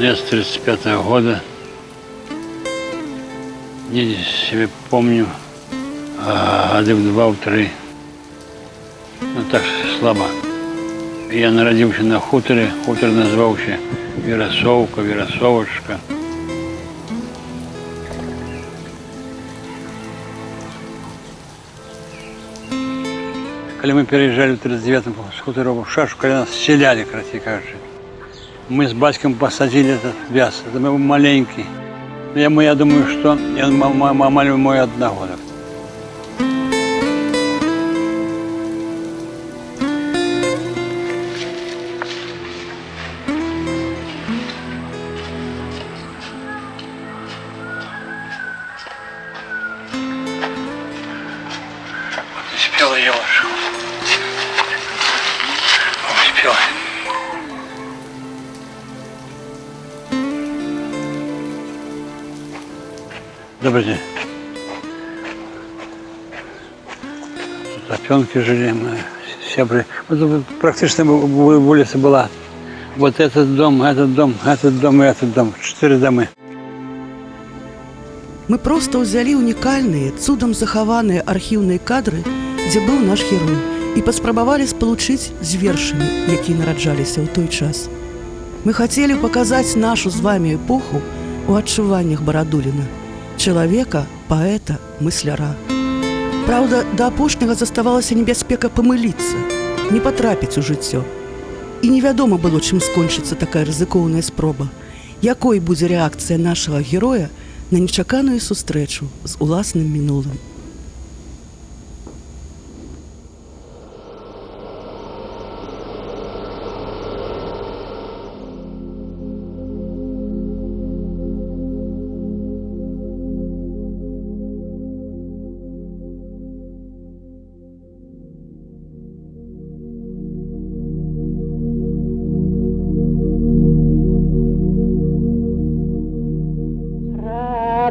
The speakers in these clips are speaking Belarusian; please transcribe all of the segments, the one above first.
Я с 35-го года. Я себе помню, годы в 2-3. Ну так слабо. Я народился на хуторе. Хутор назвался Верасовка, Верасовочка. Когда мы переезжали в 39-м с хутора в Шашу, когда нас селяли, короче кажется, мы с батьком посадили этот вяз. Это был маленький. Я думаю, что я мой одногодок. Успела я вашу. Успела. Добрый день. Тут опенки жили, мы сябры. Вот практически улица была. Вот этот дом, этот дом, этот дом и этот дом. 4 дома. Мы просто ўзялі ўнікальныя, цудам захаваныя архіўныя кадры, дзе быў наш герой, і паспрабавалі спалучыць з вершамі, якія нараджаліся ў той час. Мы хацелі паказаць нашу з вамі эпоху ў адчуваннях Барадуліна, чалавека, паэта, мысляра. Праўда, да апошняга заставалася небяспека памыліцца, не патрапіць у жыццё. І невядома было, чым скончыцца такая рызыкоўная спроба, якой будзе рэакцыя нашага героя на нечаканую сустрэчу з уласным мінулым.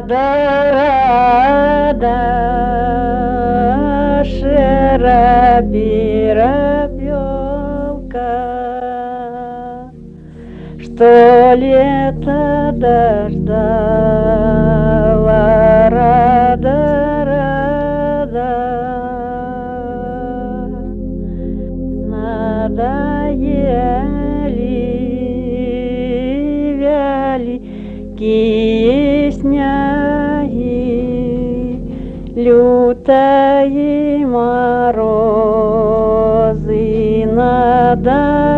Рада, широпиропелка, что лето дождала, рада, рада, надоели вяликие сняги, лютые морозы надоели.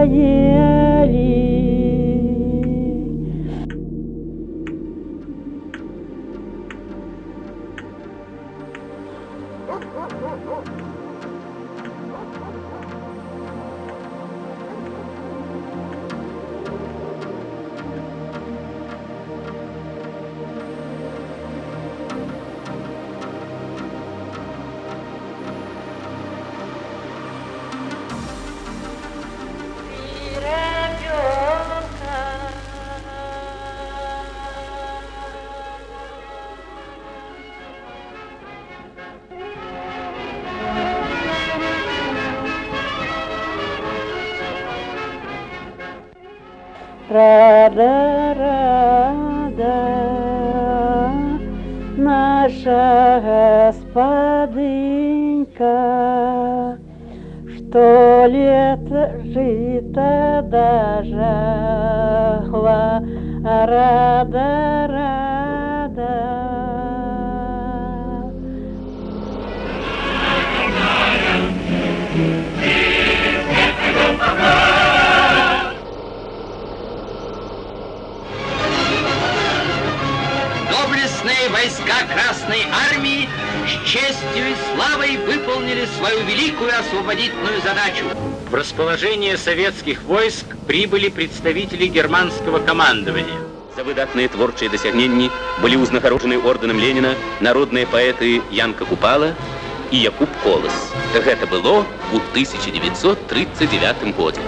Рада, рада, наша господынька, что лето жито дожахла, рада, рада. Доблестные войска Красной Армии с честью и славой выполнили свою великую освободительную задачу. В расположение советских войск прибыли представители германского командования. За выдатные творчие досягнения были узнагароджены орденом Ленина народные поэты Янка Купала и Якуб Колас. Это было в 1939 году.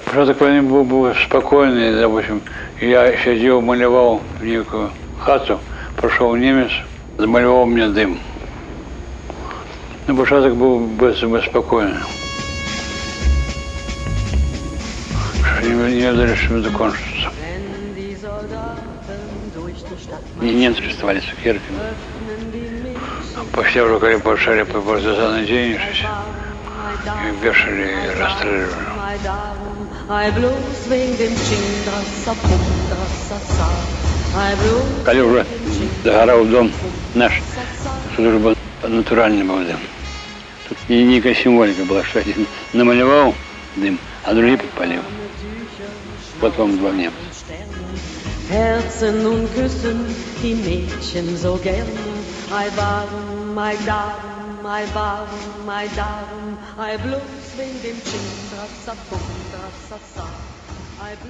Что такое был спокойный, допустим, я сидел, малевал в некую хату, прошел немец, Замалевал мне дым. Ну, початок был беспокойный. Не знали, что закончится. И немцы приставали с цукерками. Пошли уже, когда пошли по партизаны денежись, их вешали и расстреливали. Когда уже догорал дом наш, тут уже был натуральный был дым. Тут некая символика была, что один намалевал дым, а другие подпалил. Потом два немца. Herzen und küssen die Mädchen so gern. Ei warum, ei darum, ei warum, ei darum, ei bloß wegen dem Chindrasapum, drasasa.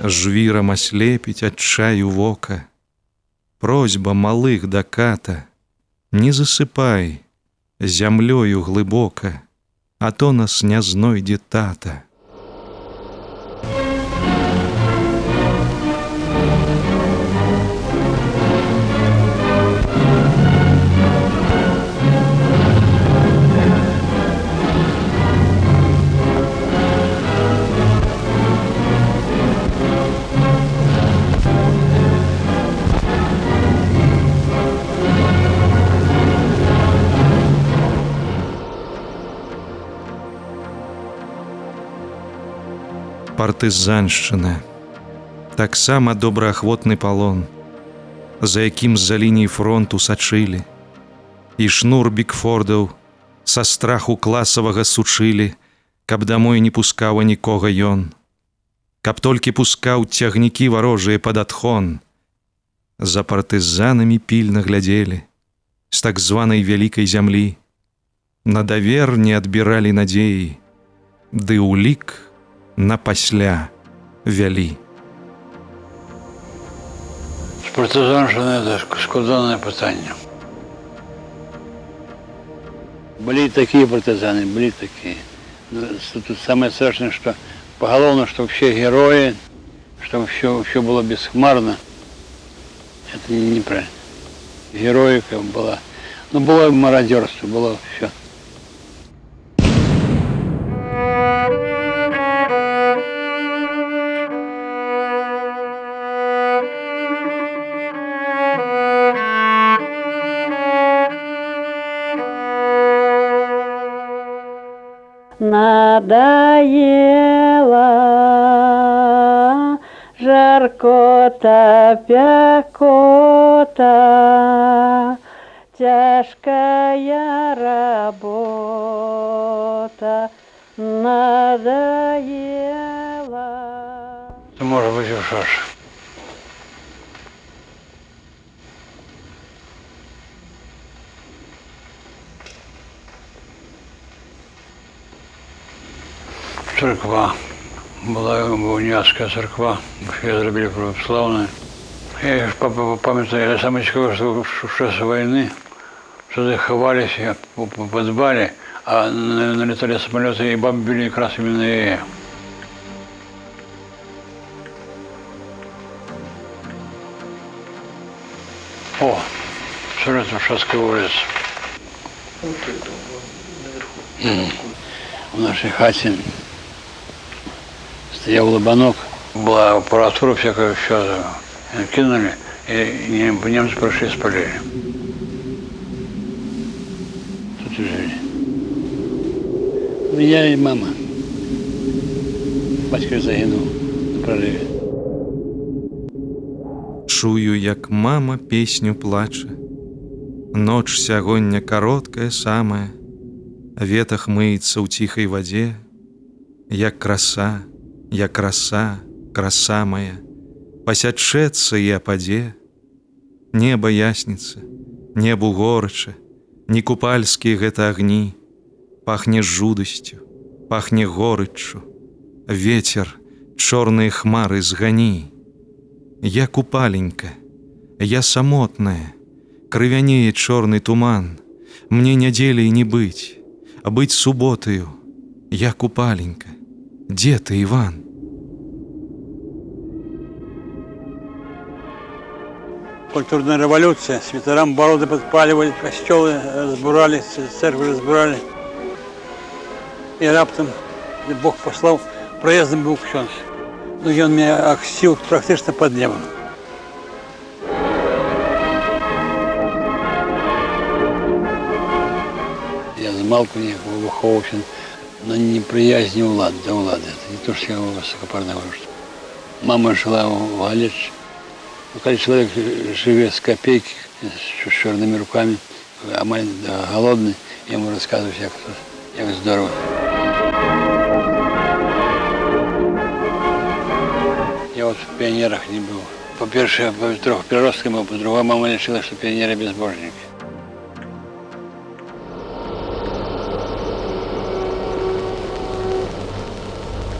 Жвірам аслепіць ад чаю вока. Просьба малых да ката: не засыпай зямлёю глыбока, а то нас не знойдзе тата. Партызаншчына, таксама добраахвотны палон, за якім з-за лініі фронту сачылі, і шнур Бікфордаў са страху класавага сучылі, каб дамой не пускаў нікога ён, каб толькі пускаў цягнікі варожыя пад адхон. За партызанамі пільна глядзелі з так званай вялікай зямлі, на давер не адбіралі надзеі, ды ўлік на пасля вялі. Партизанщина — это складное питание. Были такие партизаны, были такие. Тут самое страшное, что поголовно, что все герои, что все было бесхмарно. Это неправильно. Героика была. Ну, было мародерство, было все. Надоело жаркота, пякота, тяжкая работа, надоело. Это может быть и шаш. Церква. Была униатская церква. Ее зробили православную. Я памятаю, я сам цікавий, что в час войны что ховались в подвале, а налетали самолеты и бомбили как раз именно ее. О, абсолютно Шацкая улица. В нашей хате стоял лобанок, была аппаратура всякая, все кинули, и немцы прошли, спалили. Тут и жили. Я и мама. Батько загинул на проливе. Чую, як мама песню плаче. Ноч сягоння кароткая самая, ветах мыецца ў ціхай вадзе. Як краса, краса моя, пасячэцца і ападзе. Неба ясніца, небу горача, не купальскія гэта агні. Пахне жудасцю, пахне горыччу. Ветер чорныя хмары згані. Я купаленька, я самотная, крывянее чорны туман. Мне нядзелей не быць, а быць суботаю. Я купаленька, дзе ты, Іван? культурная революция. Свитерам бороды подпаливали, костелы разбурали, церкви разбурали. И раптом Бог послал, проездом был ксенц. Ну, и он меня аксил практично под небом. Я з малку виховувався на неприязні влади, до влади. Это не то, что я высокопарно говорю. Мама жила в Галич. Когда человек живет с копейки, с черными руками, а маленький, голодный, я ему рассказываю, как здорово. Я вот в пионерах не был. По-перше, трохи переростками, а по-другому мама решила, что пионеры безбожники.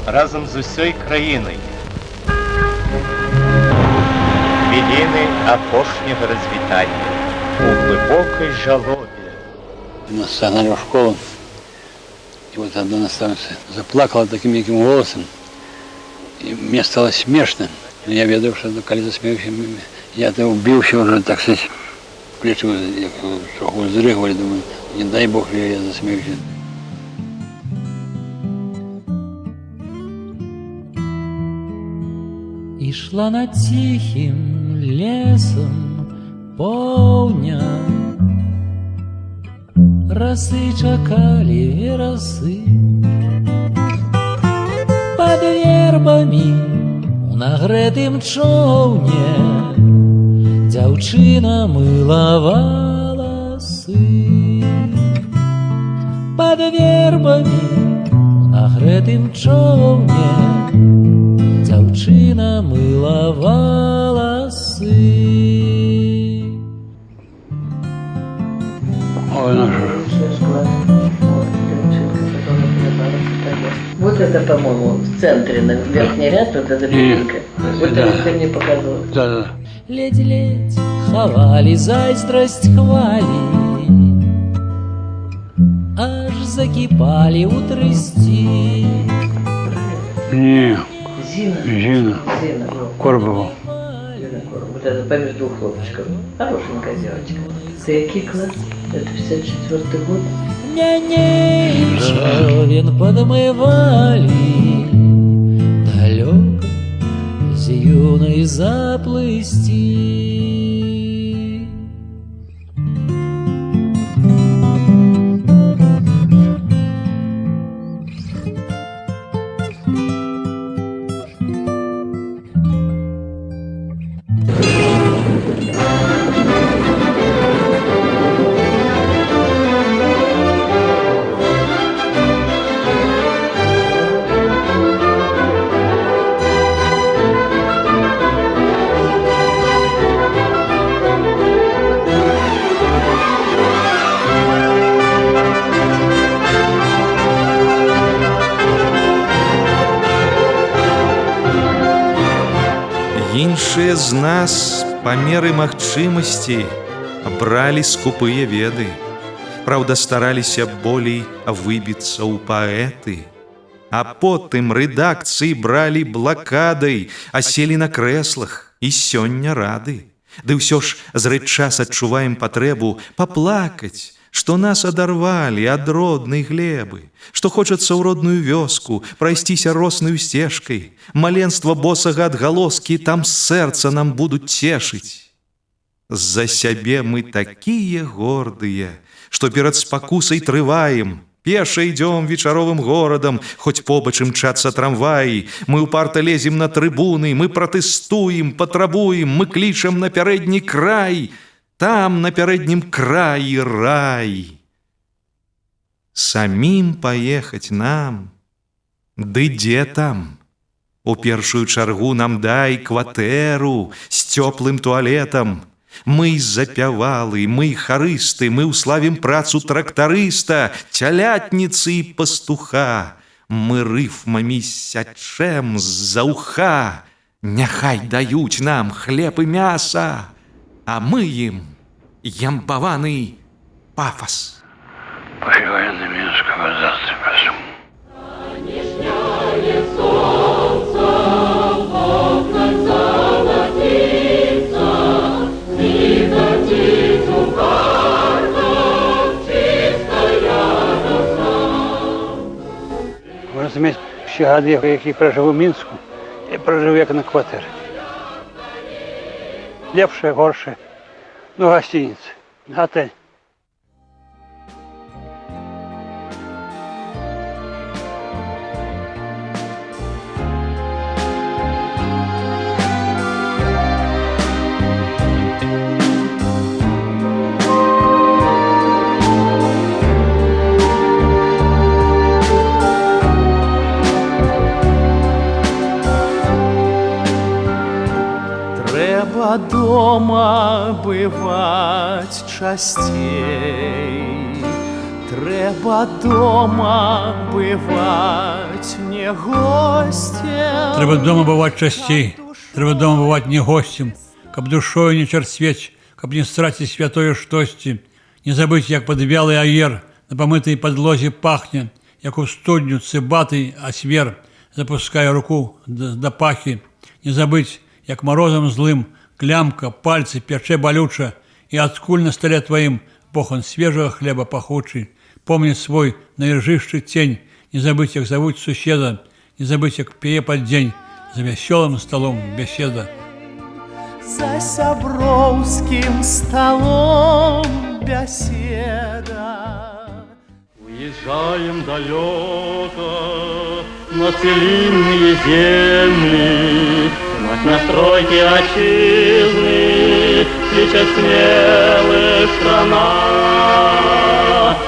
Разом з усёй країною хвилини апошнього розвітання у глибокій жалобі. Нас согнали в школу, и вот одна наставница заплакала таким мягким голосом, и мне стало смешно. Но я ведал, что коли засмеюся, я-то убился уже, так сказать, плечи взрыгивали, думаю, не дай Бог, я засмеюсь. Ішла над тихим лесом полдня, росы чакали росы. Под вербами у нагретым човне дзяўчына мыла валасы. Под вербами у нагретым човне дзяўчына мыла валасы. Ой, ну что? Вот это, по-моему, в центре, на верхний ряд, вот эта песенка. Вот да. это ты мне показывал. Да. Ледь-ледь хавали, зайздрость хвали, аж закипали у трости. Не, Зина. Зина. Корбова. Зина Корбова. Вот это помеж двух хлопчиков. Хорошенькая девочка. Ты какой класс? Это 64-й год. Няней човен подмывали, далеко с юной заплысти. Іншыя з нас па меры магчымасці бралі скупыя веды. Праўда, стараліся болей выбіцца ў паэты. А потым рэдакцыі бралі блакадай, аселі на крэслах і сёння рады. Ды ўсё ж зрэдчас адчуваем патрэбу паплакаць, што нас адарвалі ад роднай глебы, што хочацца ў родную вёску прайсціся роснаю сцежкай, маленства босага адгалоскі там з сэрца нам будуць цешыць. З-за сябе мы такія гордыя, што перад спакусай трываем, пеша ідём вечаровым горадам, хоць побач імчацца трамваі, мы ўпарта лезем на трыбуны, мы пратэстуем, патрабуем, мы клічам на пярэдні край, там на пярэднім краі рай. Самім паехаць нам, ды дзе там? У першую чаргу нам дай кватэру з цёплым туалетам. Мы запявалы, мы харысты, мы ўславім працу трактарыста, цялятніцы і пастуха. Мы рыфмамі сячэм з-за уха. Няхай даюць нам хлеб і мяса, а мы им ямбаваны пафос. Военный Минского завтра. Солнце в окнах золотится, Усі гады, які прожив у Мінску, я прожив як на кватэры. Лепшае, горшае, ну, гостиница, готель. Трэба дома бываць часцей. Трэба дома бываць не гостем. Трэба дома бываць часцей, трэба дома бываць не гостем, каб душою не чарцвець, каб не страціць святое штосьці, не забыць, як пад вялы аер на памытай падлозе пахне, як у студню цыбаты асвер, запускае руку да пахі, не забыць, як морозам злым клямка, пальцы пячэ балюча, і адкуль на стале тваім похан свежага хлеба пахучы, помніць свой наіржышчы цень, не забыць, як завуць суседа, не забыць, як пее пад дзень за вясёлым сталом беседа. За сяброўскім сталом беседа. Уезжаем далеко на целинные земли, на стройки отчизны, встречать смелых страна.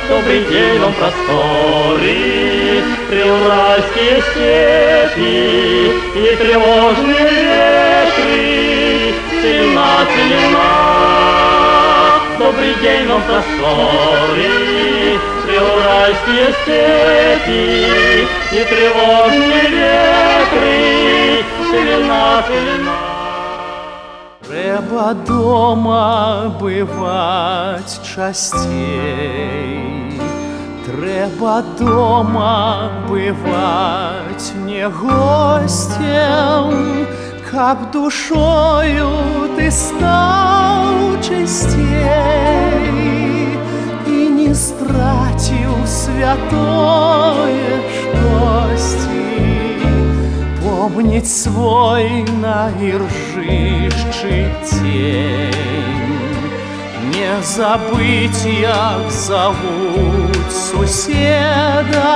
Добрый день вам просторы, приуральские степи и тревожные ветры, целина, целина. Добрый день вам просторы, приуральские степи и тревожные ветры, целина, целина. Трэба дома бываць часцей. Трэба дома бываць не гостем, каб душою ты стаў чысцей і не страціў святое штосьці. Помніць свой наіржышчы цень, не забыць, як завуць суседа,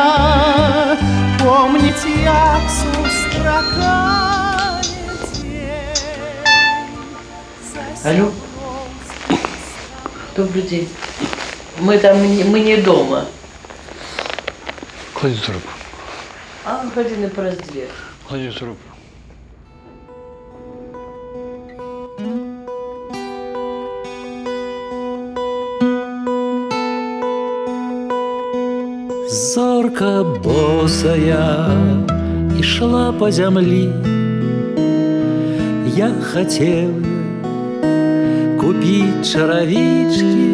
помніць, як сустракае дзень. Алло? Добрый день. Мы не дома. Клади трубку. А годины праз две. Клади трубку. Зорка босая ішла по зямлі. Я хацеў купіць чаравічкі,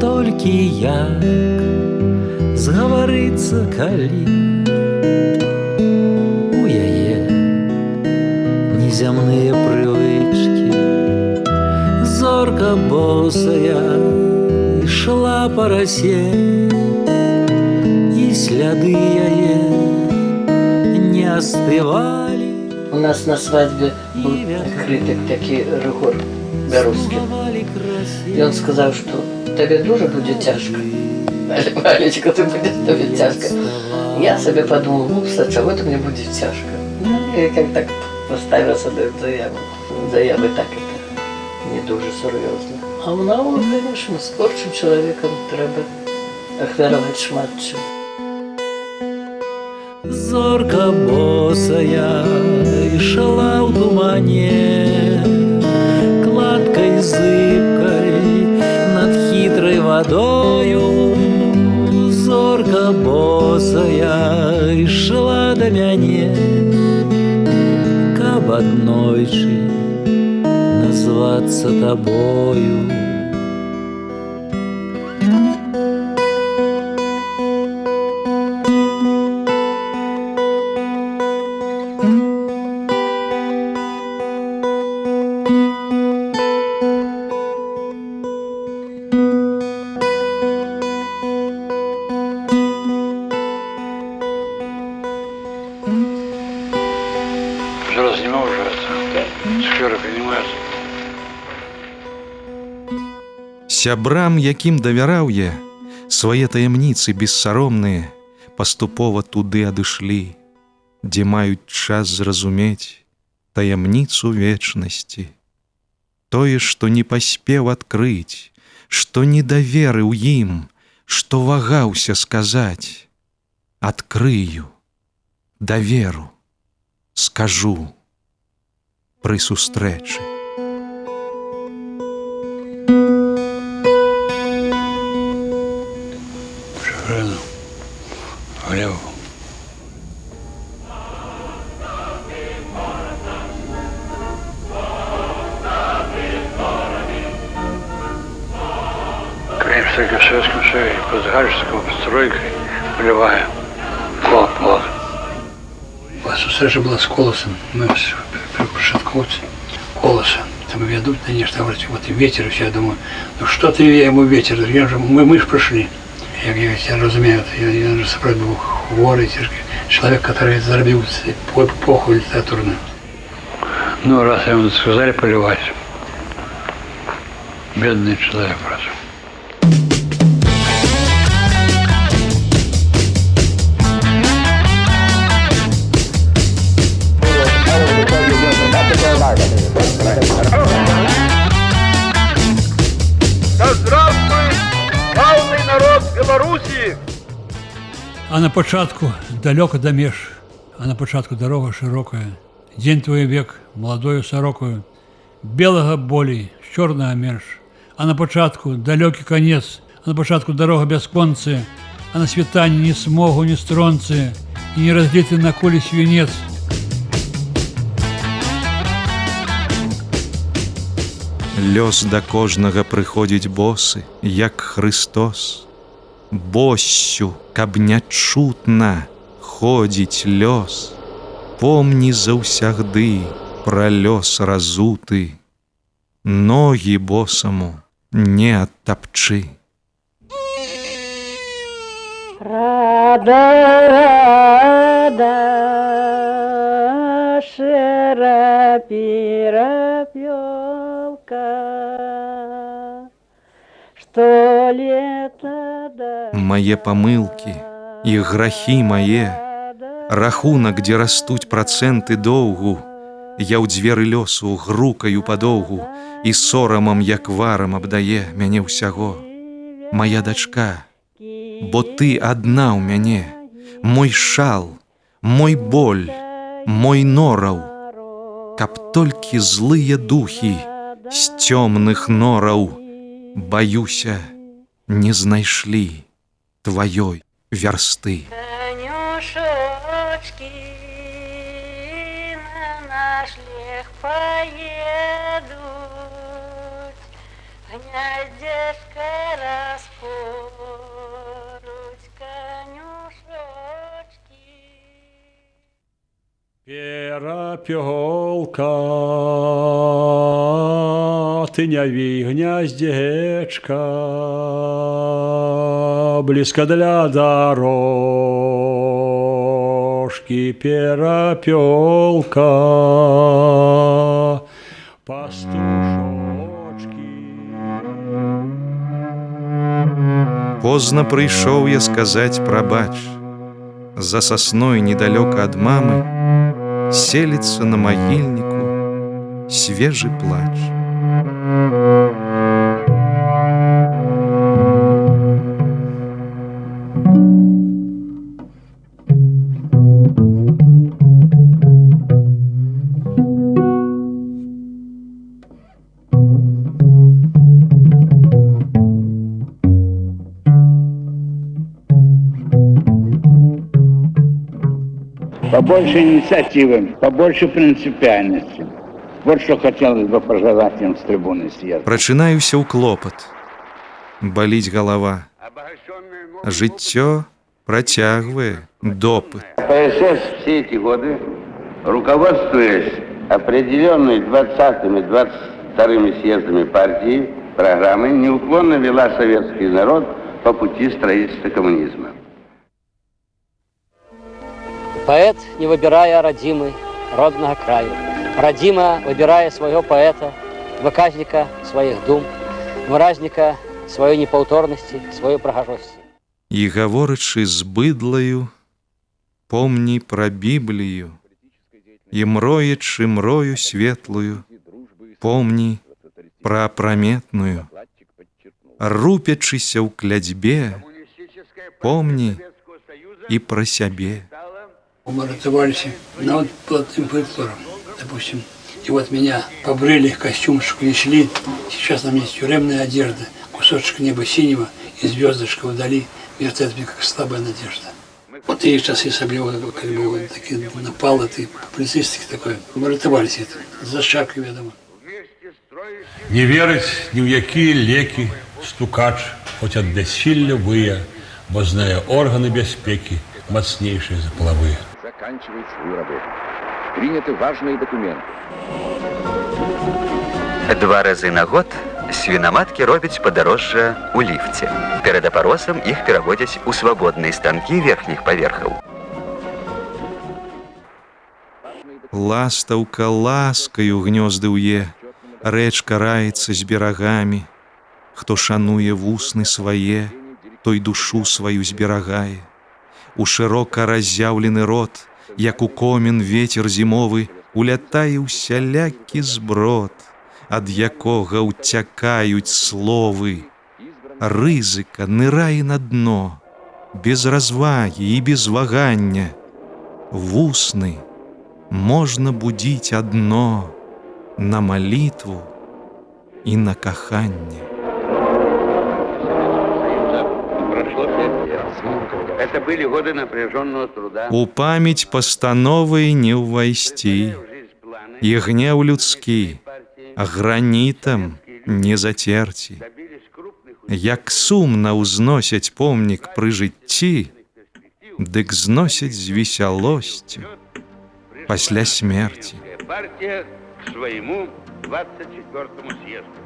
толькі як згаварыцца калі у яе незямныя прывычкі. Зорка босая ішла па расе, і сляды яе не остывали. У нас на свадьбе был критик такий Ригор Берузкий. И он сказал, что тебе дуже будет тяжко. Валечка, ты будет тебе тяжко. Я себе подумал, ну, с чего это мне будет тяжко? И как так поставил себе заявы, так это не дуже серьезно. А у нас, конечно, с творчим человеком треба ахвяровать шмат чим. Зорка босая ішла ў тумане, кладкай зыбкай над хітрай вадою. Зорка босая ішла да мяне, каб аднойчы назвацца табою. Сябрам, якім давяраў я, свае таямніцы бессаромныя паступова туды адышлі, дзе маюць час зразумець таямніцу вечнасці. Тое, што не паспеў адкрыць, што не даверыў ім, што вагаўся сказаць, адкрыю, даверу, скажу пры сустрэчы. Шагрыну, Глебу. Конечно, в Советском Союзе под Галичского постройкой полевая полк. У нас встреча была с Колосом. Мы в Шатковце. Колоса. Там ведут, конечно, говорят, вот и ветер. Я думаю, ну что ты ему ветер? Мы ж пришли. Я разумею, я же справді був хворий, человек, который заробил эпоху литературную. Ну, раз ему сказали поливать. Бедный человек просто. Да здравствует славный народ Беларуси! А на початку далеко до меж, а на початку дорога широкая. День твой век молодою сорокою, белого болей, черного менш. А на початку далекий конец, а на початку дорога бясконцая, а на світанні ні смогу, ні стронцы, и не разлитый на кулі свинец. Лёс да кожнага прыходзіць босы, як Христос. Боссю, каб нячутна ходзіць лёс. Помні заўсягды пра лёс разуты. Ногі босаму не адтапчы. Рада, рада, широпиропёлка, что лето да... Мае памылкі і грахі мае, рахунак, дзе растуць працэнты доўгу, я ў дзверы лёсу грукаю падоўгу, і сорамам, як варам абдае мяне ўсяго. Мая дачка, бо ты адна ў мяне, мой шал, мой боль, мой нораў, каб толькі злыя духі з цёмных нораў, баюся, не знайшлі тваёй вярсты. Конюшочки на наш лег поедут, гнездечко распоруть, конюшочки. Перапёлка, ты не вий гнездечка, близко для дорожки. Перапёлка, пастушочки. Позна прыйшоў я сказаць прабач. За сасной недалёка ад мамы селіцца на магільніку свежы плач. Побольше инициативы, побольше принципиальности. Вот что хотелось бы пожелать им с трибуны съезда. Прачынаюся ў клопат. Баліць галава. Жыццё працягвае допыт. КПСС все эти годы, руководствуясь определенной 20-ми, 22-ми съездами партии, программой, неуклонно вела советский народ по пути строительства коммунизма. Поэт, не выбирая родимый, родного краю, родимо выбирая своего поэта, выказника своих дум, выразника сваёй непаўторнасці, сваёй прыгажосці. І гаворачы з быдлаю, помні пра Біблію, і мроечы мрою светлую, помні пра апраметную, рупячыся ў клядзьбе, помні і пра сябе. Мы ратовались над плотным фольклором, допустим. И вот меня побрили, костюмчик внесли. Сейчас на мне есть тюремная одежда, кусочек неба синего и звездочка вдали. Мерцает мне как слабая надежда. Вот и сейчас я себе как бы вот такие напал, ты полицейский такой. Мы ратовались это, за шапкой, я думаю. Не верить ні в які лекі, стукач, хоч ад бяссілля выя, бо знае органы бяспекі, мацнейшие за половые. Заканчивает свою работу. Приняты важные документы. 2 разы на год свінаматкі робяць падарожжа ў ліфце. Перад апаросам іх пераводзяць у свабодныя станкі верхніх паверхаў. Ластаўка ласкаю гнёзды ўе, рэчка раецца з берагамі. Хто шануе вусны свае, той душу сваю зберагае. У шырока раззяўлены рот, як у комін вецер зімовы, улятае ўсялякі зброд, ад якога ўцякаюць словы. Рызыка нырае на дно, без развагі і без вагання. Вусны можна будзіць адно на малітву і на каханне. Это были годы напряженного труда. У памяць пастановы не ўвайсці, і гнеў людскі гранітам не зацерці. Як сумна ўзносяць помнік пры жыцці, дык зносяць з весялосцю пасля смерці. Партия к своему 24-му съезду.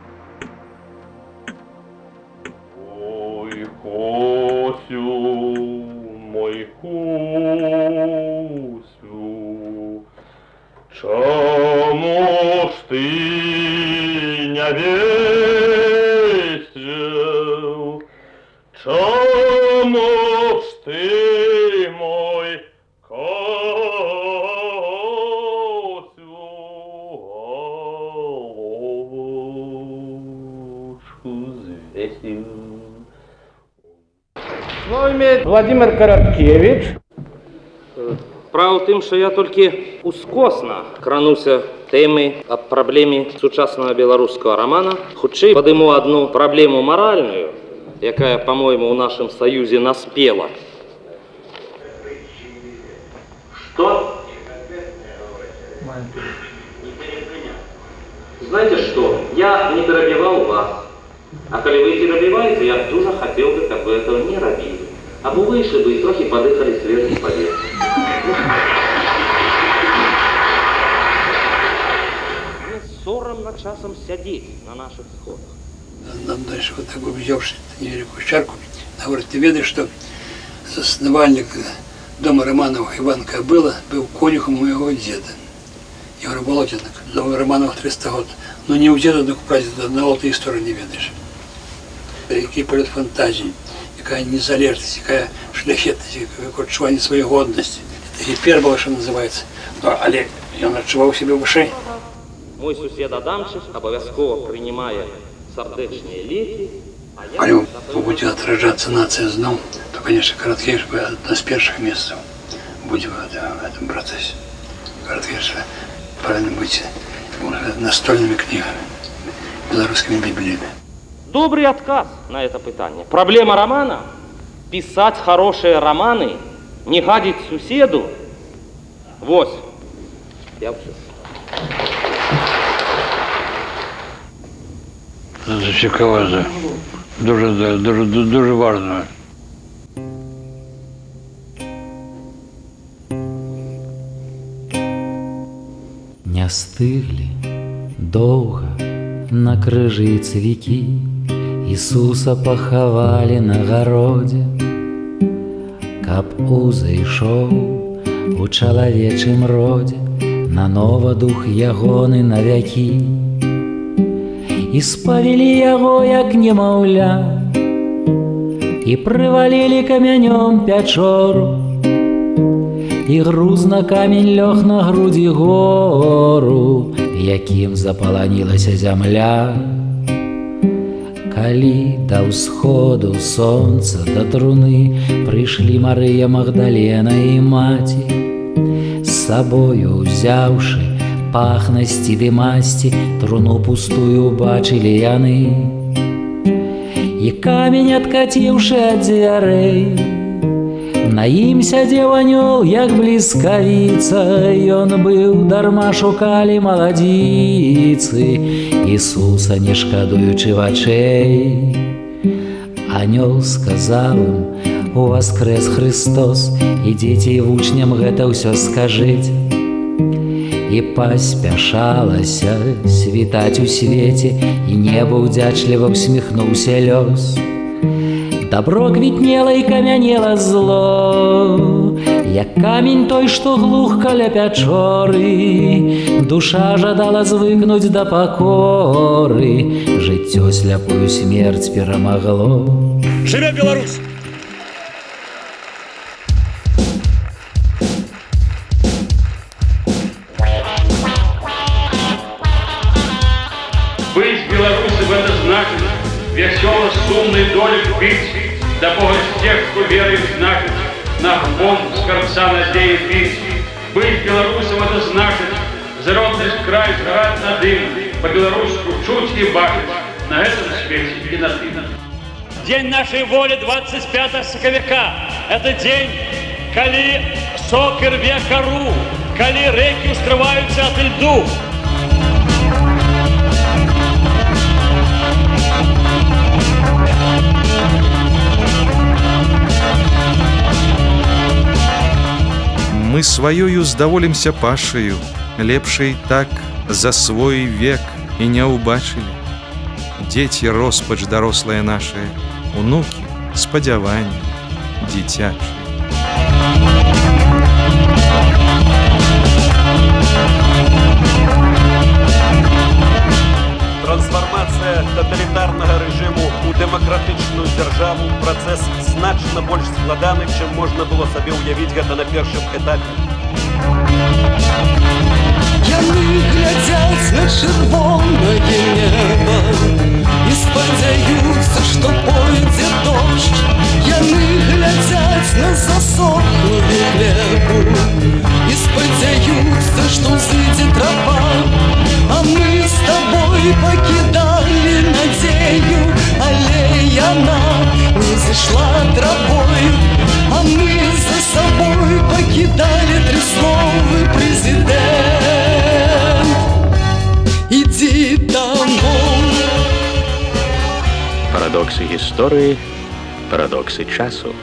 Ой, Косю, мой Косю, чому ж ты не весел? Чому ж ты, мой Косю, головушку взвесил? Слово имеет Владимир Короткевич. Справа ў тым, што я толькі ускосна крануся тэмы аб праблеме сучаснага беларускага рамана. Хутчэй падыму адну праблему маральную, якая, по-моему, у нашым саюзе наспела. Что? Знаете что? Я не перебивал вас. А коли вы перебиваете, я дуже хотел бы, как вы этого не робили. Або вышли бы и трохи подыхали свежим поверхом. Мне соромно часом сидеть на наших сходах. Нам дальше вот такой взявший невеликую чарку, говорит, ты ведаешь, что основальник дома Романовых Иван Кобыла был конюхом моего деда. Я говорю, Володя, дома Романовых 300 год. Но не у деда, но у прадеда, одного ты истории не ведаешь. Який полет фантазии, якая незалежность, якая шляхетность, якое адчуванне своей годности. Это гипербола, что называется. Но, але ён адчуваў себе вышэй. Мой сусед Адамчик обовязково принимая сердечные лети. Коли будет отражаться нация зном, то, конечно, Короткевич одно из первых мест будет в этом процессе. Короткевич правильно быть настольными книгами, белорусскими библиями. Добрый отказ на это питание. Проблема романа – писать хорошие романы, не гадить суседу. Вот. Я все. Це цікаво, дуже важливо. Не стыглі доўга на крыжы цвікі, Ісуса пахавалі на гародзе, каб узайшоў у чалавечым родзе нанова дух ягоны на вякі. і спалілі яго, як немаўля, і прывалілі камянём пячору, і грузна камень лёг на грудзі гору, якім запаланілася зямля. Калі да ўсходу сонца да труны прыйшлі Марыя Магдалена і маці, з сабою ўзяўшы пахнасці ды масці, труну пустую бачылі яны. І камень адкаціўшы ад дзвярэй, на ім сядзеў анёл, як бліскавіца. Ён быў, дарма шукалі маладзіцы, Ісуса не шкадуючы вачэй. Анёл сказаў ім: «Уваскрэс Христос, ідзіце і вучням гэта ўсё скажыце». І паспяшалася світаць у свеце, і неба ўдзячліва ўсміхнуўся лёс. Добро квітнела і камянела зло, як камень той, што глух каля пячоры. Душа жадала звыкнуць да пакоры, жыццё сляпую смерць перамагло. Жыве Беларусь! Быть белорусом — это значит весело-сумной долей пить, да Бога с тех, кто верой значит, на фонд скорбца надеи пить. Быть белорусом — это значит зародность край сгорать на дым, по-белорусски чуть и бачить на этом свете и на дым. День нашей воли 25 соковика. Это день, коли сок рве кору, коли реки ускрываются от льду. Мы сваёю здаволімся пашаю, лепшай так за свой век і не ўбачылі. Дзеці роспач дарослыя нашыя, унукі спадзяванні дзіцячыя. Трансформация тоталитарного режиму у демократичную державу процесс значно больш складаны, чым можна было сабе ўявіць гэта на першым этапе. Яны глядзяць на чырвонае неба і спадзяюцца, што пойдзе дождж. Яны глядзяць на засохлую глебу і спадзяюцца, што ўзыдзе трава. А мы з табой пакідалі надзею, але яна не зышла травою. А мы за сабой пакідалі трысловы прэзідэнт. Ідзі домой. Парадоксы гісторыі, парадоксы часу.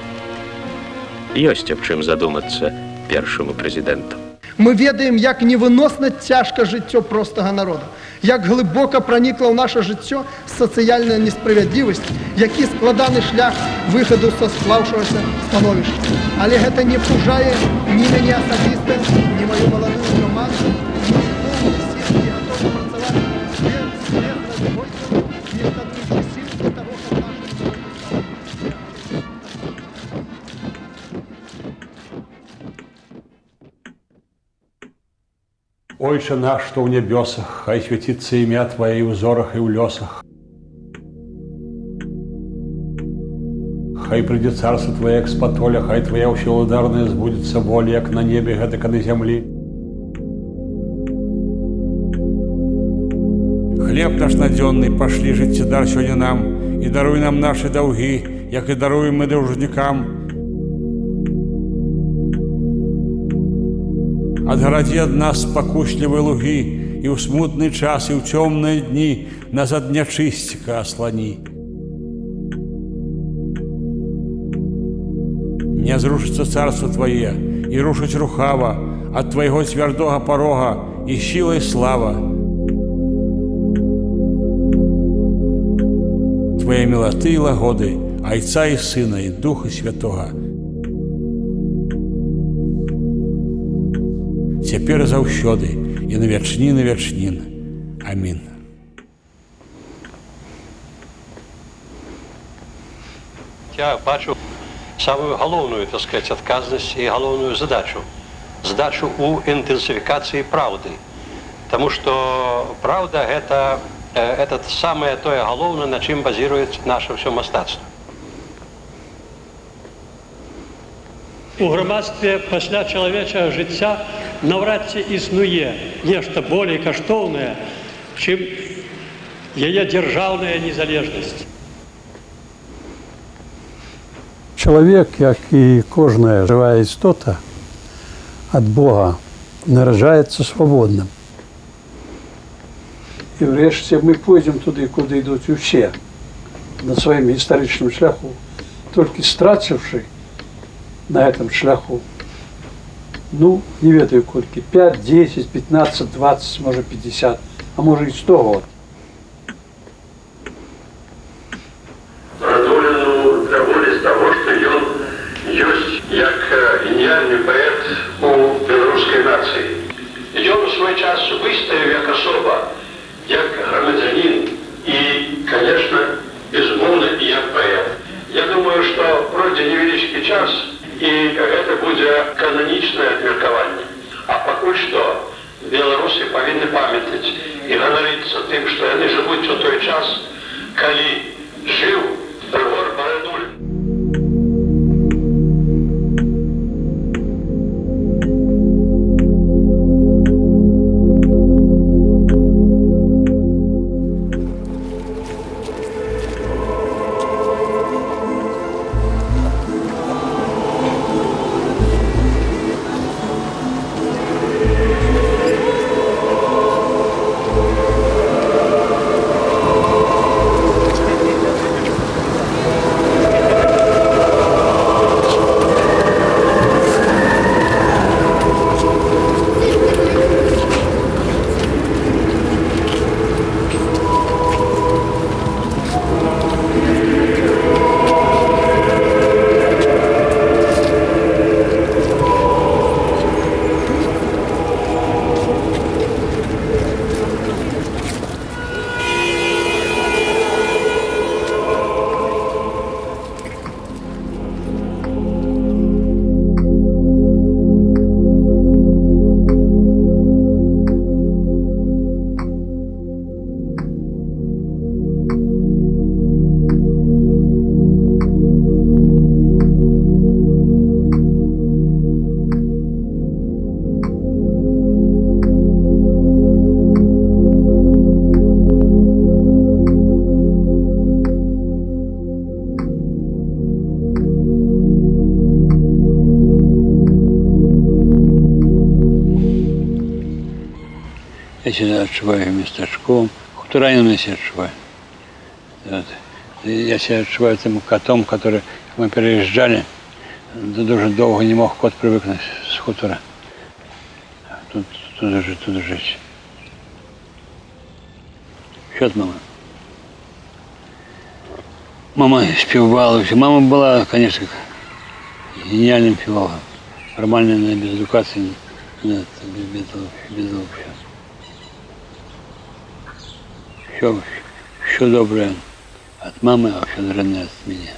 Ёсць аб чым задумацца першаму прэзідэнту. Мы ведаем, як невыносна цяжка жыццё простага народа, як глыбока пранікла ў наша жыццё сацыяльная несправядлівасць, які складаны шлях выхаду са склаўшагося становішча. Але гэта не пужае ні мяне асабіста, ні маю маладую грамаду. Ойче наш, что в небесах, хай светится имя Твое в узорах и в лесах. Хай придет царство Твое, як спатоля, хай Твоя усилударная сбудется воля, як на небе, гэтак и на земли. Хлеб наш надзённый пошли жыцця дар сёння нам, и даруй нам наши долги, як и даруем мы должникам. Отгороди от нас спокуслівыя луги, и в смутный час, и в темные дни нас от нячыстика ослони. Не зрушится царство Твое, и рушить рухава от Твоего твердого порога, и сила и слава. Твоей милоты и лагоды, Отца и Сына, и Духа Святого. Цяпер заўсёды і на вячнін. Амін. я бачу самую галоўную, так сказать, адказнасць і галоўную задачу у інтэнсіфікацыі праўды. Таму што праўда гэта самае тое галоўнае, на чым базіруецца наша ўсё мастацтва. У грамадстве пасля чалавечага жыцця наўрад ці існуе нешта болей каштоўнае, чым яе дзяржаўная незалежнасць. Чалавек, як і кожная жывая істота, ад Бога нараджаецца свабодным. І врешце мы пойдзем туды, куды ідуць усе, на сваім гістарычным шляху, толькі страціўшы на гэтым шляху, ну, не ведаю колькі, 5, 10, 15, 20, можа 50, а можа і 100 год. Радуліну даволі з таго, што ён ёсць як геніальны паэт у беларускай нацыі. Ён у свой час выстаяў як асоба, як грамадзянін і, конечно, безумоўна, і як паэт. Я думаю, што пройдзе невялічкі час, і гэта будзе кананічнае абмеркаванне. А пакуль што беларусы павінны памятаць і ганарыцца тым, што яны жывуць у той час, калі жыў Рыгор Барадулін. Я себя отчуваю местечком, хуторянин я себя отчуваю. Вот. Я себя отчуваю тем котом, который мы переезжали, дуже долго не мог кот привыкнуть с хутора. Тут жить. Счет мама. Мама спевала. Мама была, конечно, гениальным филологом. Нормальная, но без эдукации, нет, без вообще. Все доброе от мамы, а все дурное от меня.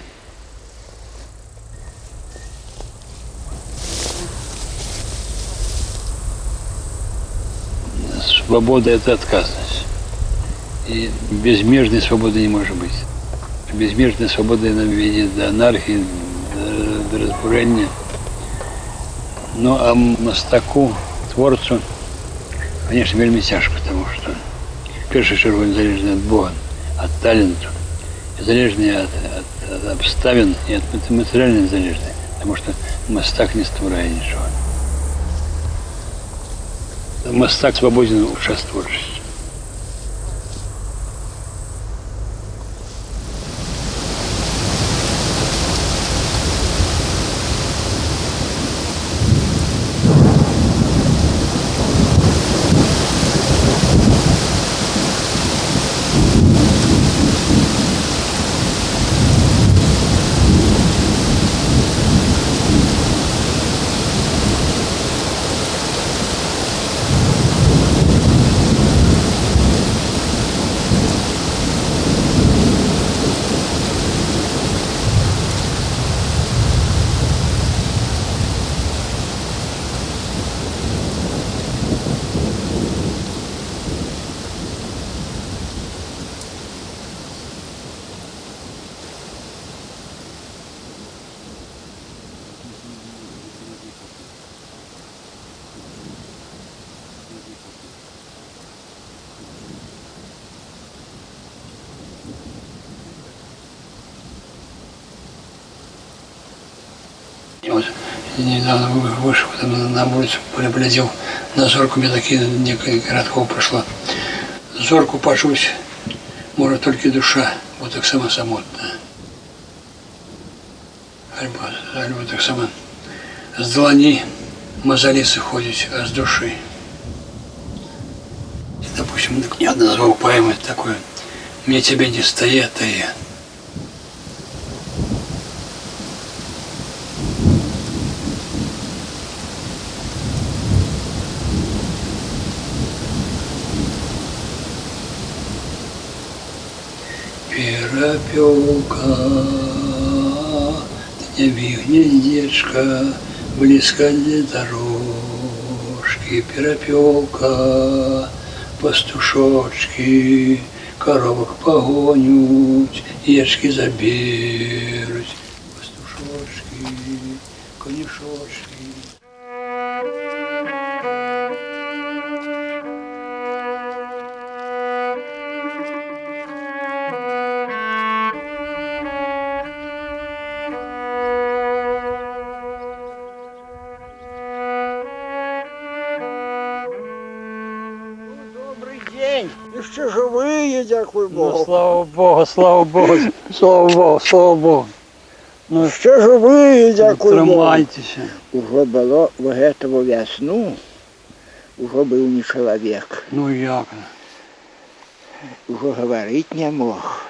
Свобода – это отказность. И безмежной свободы не может быть. Безмежная свобода ведет до анархии, до разбурения. Ну, а мастаку, творцу, конечно, вельми тяжко, потому что в першую чергу він залежний від Бога, від таленту, і залежний від обставин і від матеріальної залежний, тому що мастак не створяє нічого. Мастак свободен у час творчості. недавно вышел там на улицу, поглядел на зорку, мне такие несколько городков прошло. Зорку почуть может только душа, вот так сама самотная. Альбо так сама с длани мозолицы ходить, а с души. Допустим, я назвал поэмой такое «Мне тебя не стоят, а я». Перепелка, дневі гнездечко, близко для дорожки. Перепелка, пастушочки, коровок погонють, ячки заберуть. Пастушочки, конюшочки. Ще живі, дякую Богу. Ну, слава Богу, слава Богу, слава Богу, слава Богу. Ну, ще живі, дякую Богу. Тримайтеся. Уже було в эту весну, уже был не человек. Ну як? Уже говорить не мог,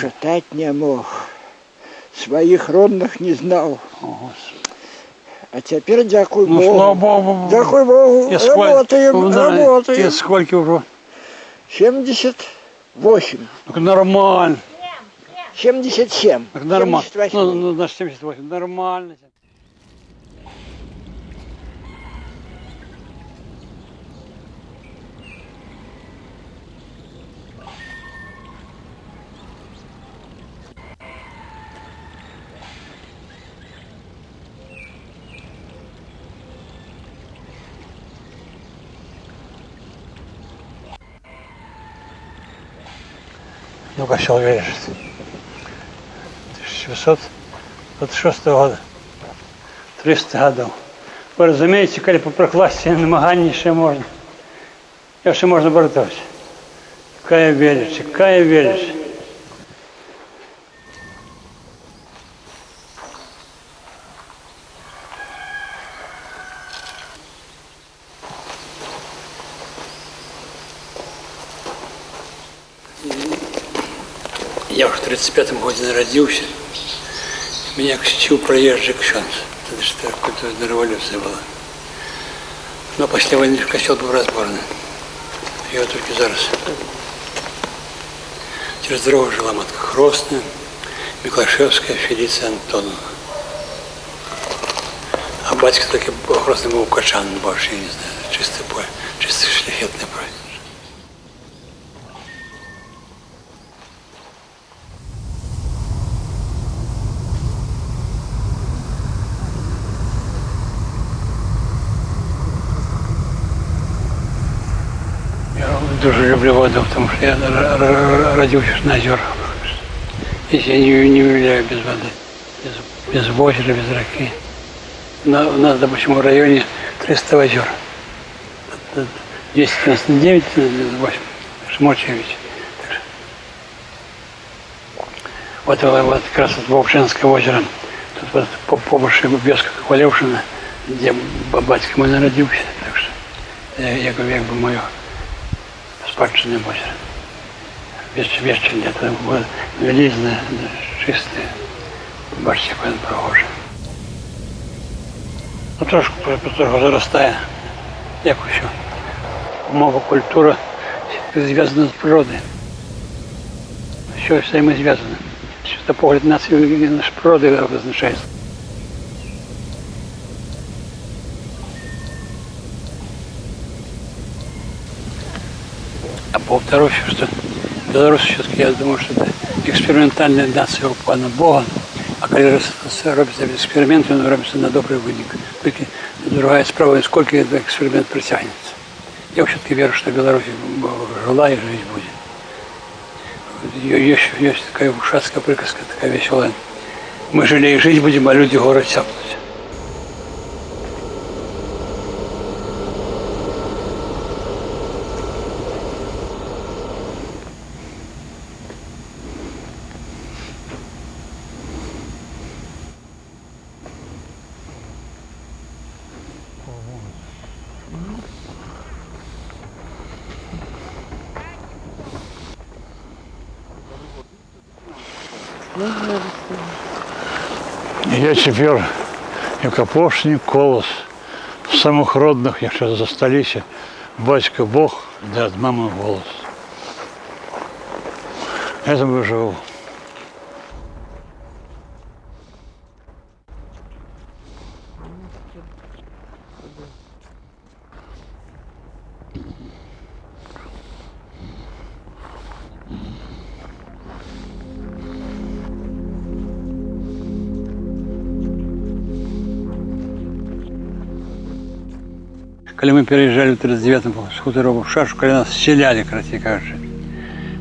читать не мог, своих родных не знал. А теперь дякую Ну, Богу. слава Богу. Дякую Богу. Работаем, работаем. И сколько уже? 78. Так нормально. 77. Так нормально. 78. Ну, на 78. Нормально. Ну-ка, сейчас веришь. 1626 года. 300 годов. Ви розумієте, коли по прокласті намагання ще можна. Я ще можна боротися. Кая віриш, кая віриш. Я в 35-м году народился. Меня крестил проезжий ксенц. Это что какая-то революция была. Но после войны костел был разборный. Я только зараз. Через дорогу жила матка Хростная, Миклашевская, Фелиция Антонова. А батька таки Хростный был качан, больше, я не знаю, чистый поле, чистый шляхетный проект. Дуже люблю воду, потому что я родился на озерах. Если я не уявляю без воды, без озера, без реки. У нас, допустим, в районе 300 озер. 299, 8, Шмочевич. Вот как раз вот Вовчинское озеро. Тут вот побольше вёска Хвалевшина, где батька мой народился. Так что я говорю, как бы мое спадщинное озеро. Вечерне, это велизное, чистое. Бачите, какое похоже. Ну, трошки заростає, як що. Мова, культура зв'язана з природою. Що все ми зв'язано. Що погляд нації наш природи визначається. А повторюсь, что Беларусь все-таки, я думаю, что это экспериментальная нация у Пана Бога. А когда робится эксперимент, он робится на добрый вынос. Только другая справа, сколько этот эксперимент притянется. Я все-таки верю, что Беларусь жила и жить будет. Есть такая ушастская приказка, такая веселая. Мы жили и жить будем, а люди город сяпнуть. Я цяпер, як апошні колас самых родных яшчэ засталіся, бацька Бог, да ад мамы голас. Это выжыў. Калі мы переезжали в 39-м с хуторов в Шашу, калі нас селяли, короче, кажучи,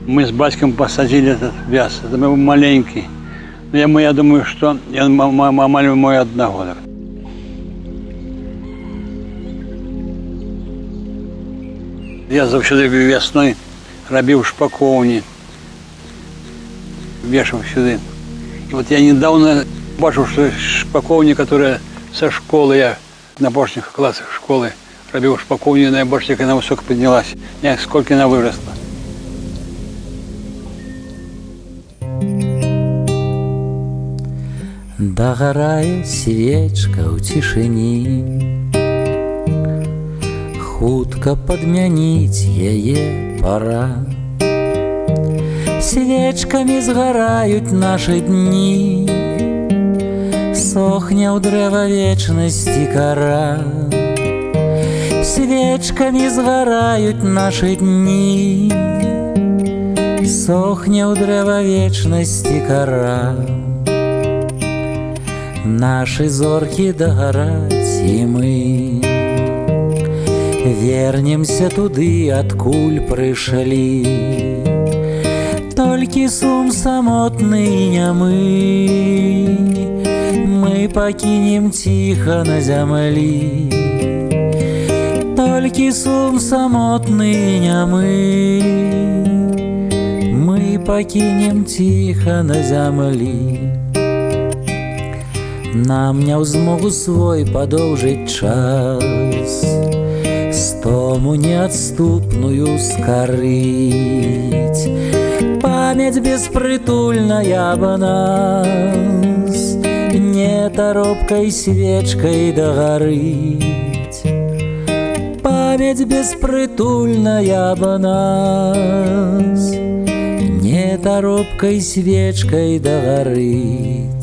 мы с батьком посадили этот вяз. Это был маленький. Но я думаю, что мамаль мой 1 года. Я завсёды весной робил шпаковни, вешал сюда. И вот я недавно бачил, что шпаковни, которые со школы, я на башнях классах школы робил шпаковню, на башне, она высоко поднялась. Сколько она выросла. Дагорае свечка ў цішыні, хутка падмяніць яе пара. Свечкамі згараюць нашы дні, сохне ў дрэва вечнасці кара. Свечкамі згараюць нашы дні, сохне ў дрэва вечнасці кара. Нашы зоркі дагараць, і мы вернемся туды, адкуль прыйшлі. Толькі сум самотны і нямы мы пакінем ціха на зямлі. Толькі сум самотны і нямы мы пакінем ціха на зямлі. Нам не ў змогу свой падоўжыць час, стому неадступную скарыць. Памяць беспрытульная аб нас не таропкай свечкай дагарыць. Памяць беспрытульная аб нас не таропкай свечкай дагарыць.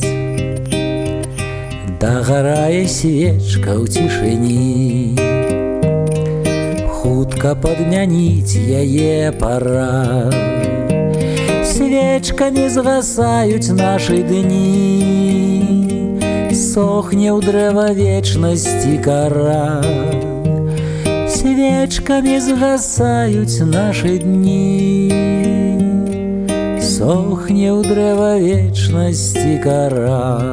Дагарае свечка ў цішыні, хутка падмяніць яе пара. Свечкамі згасаюць нашы дні, сохне ў дрэва вечнасці кара. Свечкамі згасаюць нашы дні, сохне ў дрэва вечнасці кара.